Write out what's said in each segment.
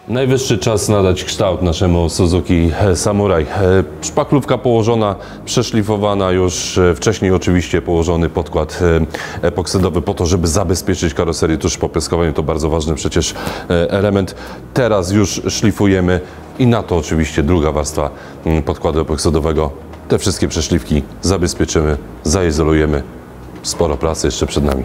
Najwyższy czas nadać kształt naszemu Suzuki Samurai. Szpachlówka położona, przeszlifowana już wcześniej, oczywiście położony podkład epoksydowy po to, żeby zabezpieczyć karoserię tuż po piaskowaniu. To bardzo ważny przecież element. Teraz już szlifujemy i na to oczywiście druga warstwa podkładu epoksydowego. Te wszystkie przeszlifki zabezpieczymy, zaizolujemy. Sporo pracy jeszcze przed nami.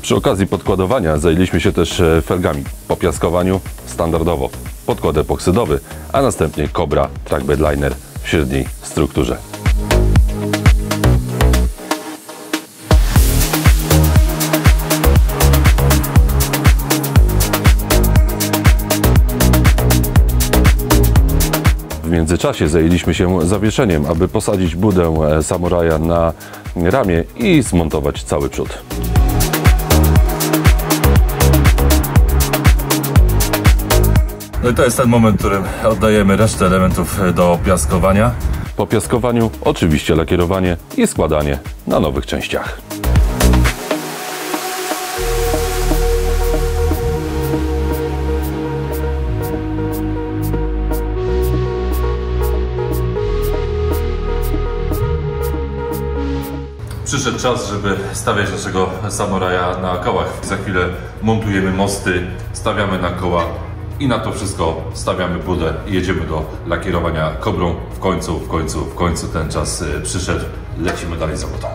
Przy okazji podkładowania zajęliśmy się też felgami. Po piaskowaniu standardowo podkład epoksydowy, a następnie Cobra Trackbed Liner w średniej strukturze. W międzyczasie zajęliśmy się zawieszeniem, aby posadzić budę Samuraja na ramię i zmontować cały przód. No i to jest ten moment, w którym oddajemy resztę elementów do piaskowania. Po piaskowaniu oczywiście lakierowanie i składanie na nowych częściach. Przyszedł czas, żeby stawiać naszego Samuraja na kołach. Za chwilę montujemy mosty, stawiamy na koła i na to wszystko stawiamy budę i jedziemy do lakierowania Cobrą. W końcu ten czas przyszedł. Lecimy dalej z robotą.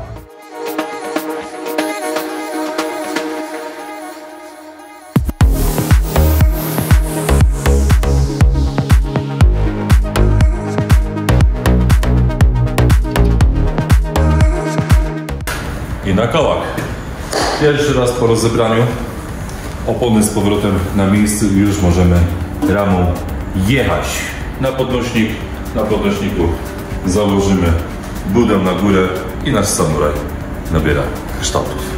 I na kołach. Pierwszy raz po rozebraniu. Opony z powrotem na miejscu i już możemy ramą jechać na podnośnik. Na podnośniku założymy budę na górę i nasz Samuraj nabiera kształtów.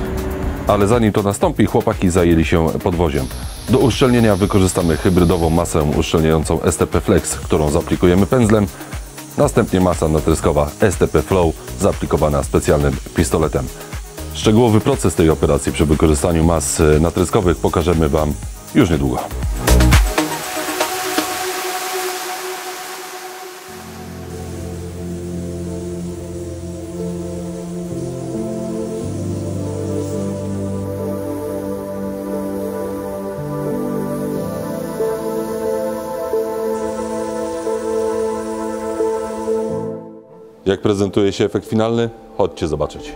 Ale zanim to nastąpi, chłopaki zajęli się podwoziem. Do uszczelnienia wykorzystamy hybrydową masę uszczelniającą STP Flex, którą zaaplikujemy pędzlem. Następnie masa natryskowa STP Flow zaaplikowana specjalnym pistoletem. Szczegółowy proces tej operacji przy wykorzystaniu mas natryskowych pokażemy Wam już niedługo. Jak prezentuje się efekt finalny? Chodźcie zobaczyć.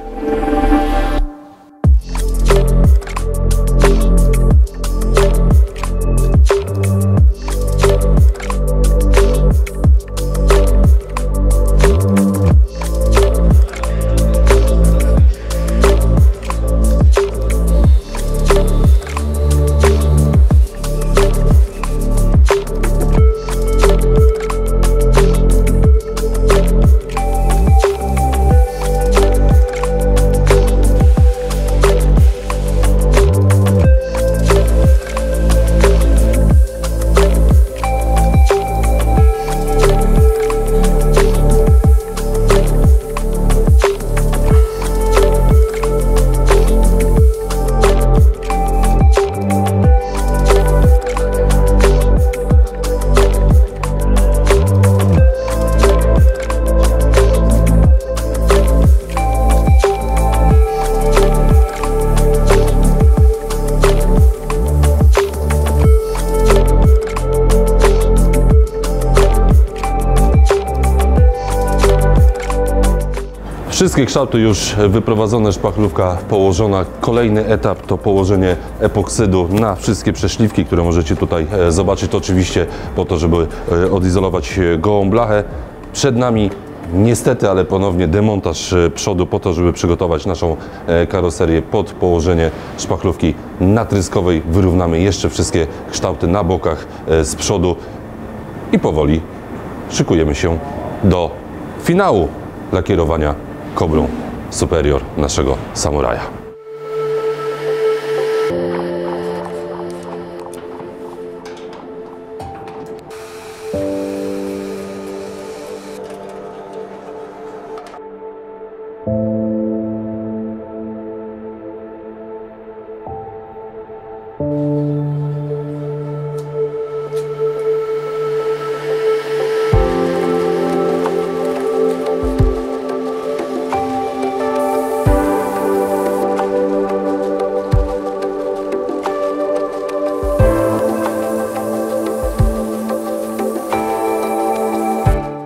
Wszystkie kształty już wyprowadzone, szpachlówka położona. Kolejny etap to położenie epoksydu na wszystkie przeszlifki, które możecie tutaj zobaczyć. To oczywiście po to, żeby odizolować gołą blachę. Przed nami niestety, ale ponownie demontaż przodu po to, żeby przygotować naszą karoserię pod położenie szpachlówki natryskowej. Wyrównamy jeszcze wszystkie kształty na bokach z przodu i powoli szykujemy się do finału lakierowania Cobrą Superior naszego Samuraja.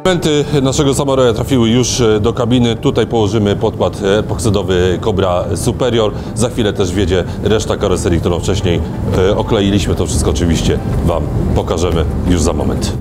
Elementy naszego Samaroya trafiły już do kabiny. Tutaj położymy podkład epoksydowy Cobra Superior. Za chwilę też wjedzie reszta karoserii, którą wcześniej okleiliśmy. To wszystko oczywiście Wam pokażemy już za moment.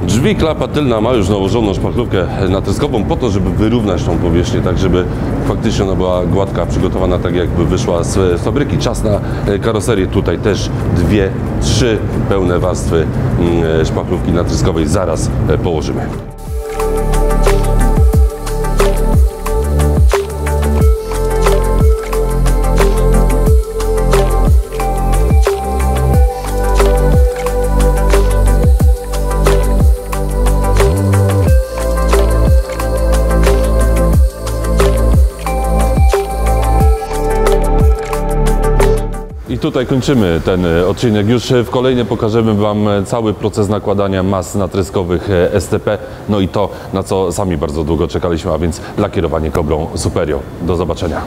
Drzwi klapa tylna ma już nałożoną szpachlówkę natryskową po to, żeby wyrównać tą powierzchnię, tak żeby faktycznie ona była gładka, przygotowana tak jakby wyszła z fabryki. Czas na karoserię. Tutaj też 2-3 pełne warstwy szpachlówki natryskowej zaraz położymy. I tutaj kończymy ten odcinek. Już w kolejnym pokażemy Wam cały proces nakładania mas natryskowych STP. No i to, na co sami bardzo długo czekaliśmy, a więc lakierowanie Cobrą Superior. Do zobaczenia.